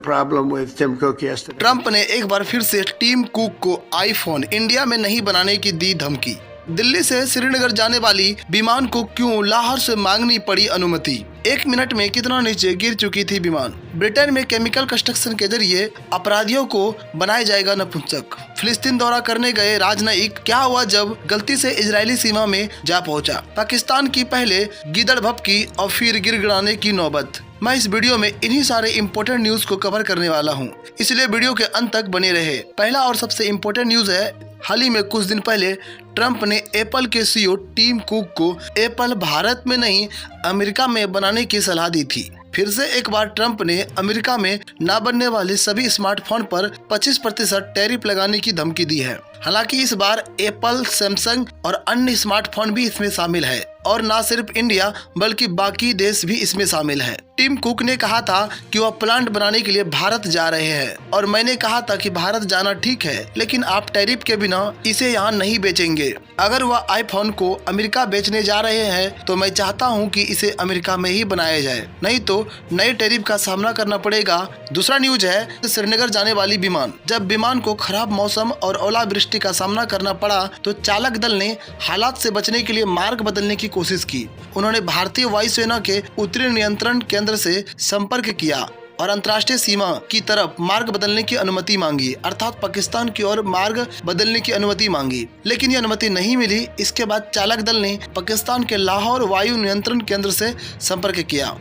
problem with Tim Cook yesterday. Trump ने एक बार फिर से टीम कुक को आईफोन इंडिया में नहीं बनाने की दी धमकी। दिल्ली से श्रीनगर जाने वाली विमान को क्यों लाहौर से मांगनी पड़ी अनुमति? 1 मिनट में कितना नीचे गिर चुकी थी विमान? ब्रिटेन में केमिकल कंस्ट्रक्शन के जरिए अपराधियों को बनाया जाएगा नपुंसक। फिलिस्तीन दौरा करने गए राजनयिक क्या हुआ जब गलती से इजरायली सीमा में जा पहुंचा? पाकिस्तान की पहले गीदड़ भपकी और फिर गिड़गिड़ाने की नौबत। मैं इस वीडियो में इन्हीं सारे इम्पोर्टेंट न्यूज को कवर करने वाला हूं, इसलिए वीडियो के अंत तक बने रहे। पहला और सबसे इम्पोर्टेंट न्यूज है, हाल ही में कुछ दिन पहले ट्रंप ने एप्पल के सीईओ टीम कुक को एप्पल भारत में नहीं अमेरिका में बनाने की सलाह दी थी। फिर से एक बार ट्रंप ने अमेरिका में न बनने वाले सभी स्मार्टफोन पर 25% टैरिफ लगाने की धमकी दी है। हालांकि इस बार एप्पल, सैमसंग और अन्य स्मार्टफोन भी इसमें शामिल है और न सिर्फ इंडिया बल्कि बाकी देश भी इसमें शामिल है। टिम कुक ने कहा था कि वह प्लांट बनाने के लिए भारत जा रहे हैं और मैंने कहा था कि भारत जाना ठीक है, लेकिन आप टैरिफ के बिना इसे यहाँ नहीं बेचेंगे। अगर वह आईफोन को अमेरिका बेचने जा रहे हैं तो मैं चाहता हूँ कि इसे अमेरिका में ही बनाया जाए, नहीं तो नए टैरिफ का सामना करना पड़ेगा। दूसरा न्यूज है, श्रीनगर जाने वाली विमान। जब विमान को खराब मौसम और ओलावृष्टि का सामना करना पड़ा तो चालक दल ने हालात से बचने के लिए मार्ग बदलने की कोशिश की। उन्होंने भारतीय वायुसेना के उत्तरी नियंत्रण केंद्र से संपर्क किया और अंतर्राष्ट्रीय सीमा की तरफ मार्ग बदलने की अनुमति मांगी, अर्थात पाकिस्तान की ओर मार्ग बदलने की अनुमति मांगी, लेकिन ये अनुमति नहीं मिली। इसके बाद चालक दल ने पाकिस्तान के लाहौर वायु नियंत्रण केंद्र से संपर्क किया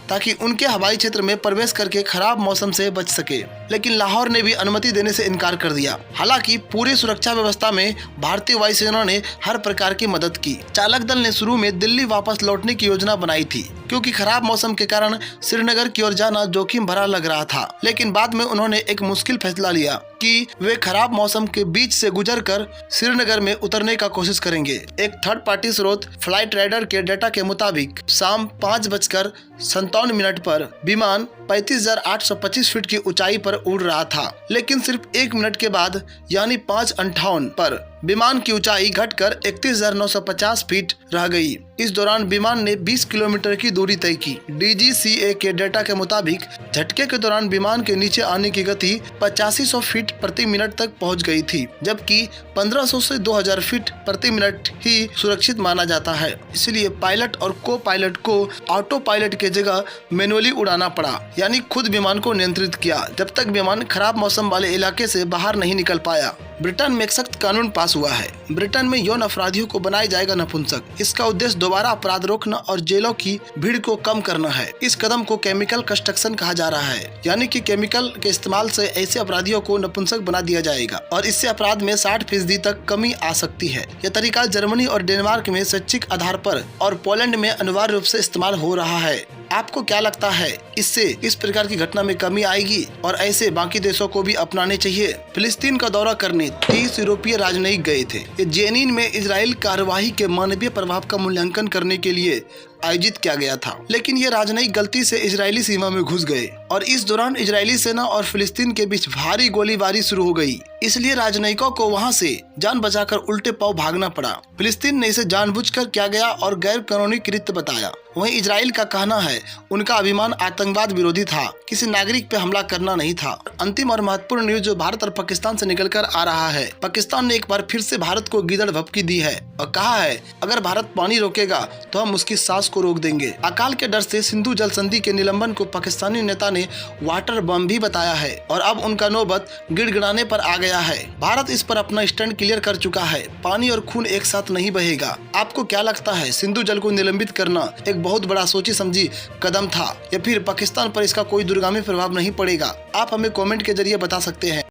ताकि उनके हवाई क्षेत्र में प्रवेश करके खराब मौसम से बच सके, लेकिन लाहौर ने भी अनुमति देने से इनकार कर दिया। हालांकि पूरी सुरक्षा व्यवस्था में भारतीय वायुसेना ने हर प्रकार की मदद की। चालक दल ने शुरू में दिल्ली वापस लौटने की योजना बनाई थी क्योंकि खराब मौसम के कारण श्रीनगर की ओर जाना जोखिम भरा लग रहा था, लेकिन बाद में उन्होंने एक मुश्किल फैसला लिया कि वे खराब मौसम के बीच से गुजरकर श्रीनगर में उतरने का कोशिश करेंगे। एक थर्ड पार्टी स्रोत फ्लाइट राइडर के डेटा के मुताबिक शाम 5:57 पर विमान 35,825 फीट की ऊंचाई पर उड़ रहा था, लेकिन सिर्फ 1 मिनट के बाद यानी 5:58 पर विमान की ऊंचाई घटकर 31,950 फीट रह गई। इस दौरान विमान ने 20 किलोमीटर की दूरी तय की। DGCA के डेटा के मुताबिक झटके के दौरान विमान के नीचे आने की गति 8500 फीट प्रति मिनट तक पहुंच गई थी, जबकि 1500 से 2000 फीट प्रति मिनट ही सुरक्षित माना जाता है। इसलिए पायलट और को पायलट को ऑटो पायलट के जगह मैनुअली उड़ाना पड़ा, यानी खुद विमान को नियंत्रित किया जब तक विमान खराब मौसम वाले इलाके से बाहर नहीं निकल पाया। ब्रिटेन में एक सख्त कानून पास हुआ है। ब्रिटेन में यौन अपराधियों को बनाया जाएगा नपुंसक। इसका उद्देश्य दोबारा अपराध रोकना और जेलों की भीड़ को कम करना है। इस कदम को केमिकल कंस्ट्रक्शन कहा जा रहा है, यानी कि केमिकल के इस्तेमाल से ऐसे अपराधियों को नपुंसक बना दिया जाएगा और इससे अपराध में 60% तक कमी आ सकती है। यह तरीका जर्मनी और डेनमार्क में स्वैच्छिक आधार पर और पोलैंड में अनिवार्य रूप से इस्तेमाल हो रहा है। आपको क्या लगता है, इससे इस प्रकार की घटना में कमी आएगी और ऐसे बाकी देशों को भी अपनाने चाहिए? फिलिस्तीन का दौरा करने 30 यूरोपीय राजनयिक गए थे। ये जेनिन में इजराइल कार्यवाही के मानवीय प्रभाव का मूल्यांकन करने के लिए आयोजित किया गया था, लेकिन ये राजनयिक गलती से इजरायली सीमा में घुस गए और इस दौरान इजरायली सेना और फिलिस्तीन के बीच भारी गोलीबारी शुरू हो गई। इसलिए राजनयिकों को वहां से जान बचाकर उल्टे पांव भागना पड़ा। फिलिस्तीन ने इसे जानबूझकर किया गया और गैर कानूनी कृत्य बताया। वहीं इजराइल का कहना है उनका अभिमान आतंकवाद विरोधी था, किसी नागरिक पे हमला करना नहीं था। अंतिम और महत्वपूर्ण न्यूज जो भारत और पाकिस्तान से निकलकर आ रहा है, पाकिस्तान ने एक बार फिर से भारत को गीदड़ भपकी दी है और कहा है अगर भारत पानी रोकेगा तो हम उसकी सांस को रोक देंगे। अकाल के डर से सिंधु जल संधि के निलंबन को पाकिस्तानी नेता ने वाटर बम भी बताया है और अब उनका नौबत गिड़गिड़ाने पर आ गया है। भारत इस पर अपना स्टैंड क्लियर कर चुका है। पानी और खून एक साथ नहीं बहेगा। आपको क्या लगता है, सिंधु जल को निलंबित करना एक बहुत बड़ा सोची समझी कदम था या फिर पाकिस्तान पर इसका कोई दूरगामी प्रभाव नहीं पड़ेगा? आप हमें कमेंट के जरिए बता सकते हैं।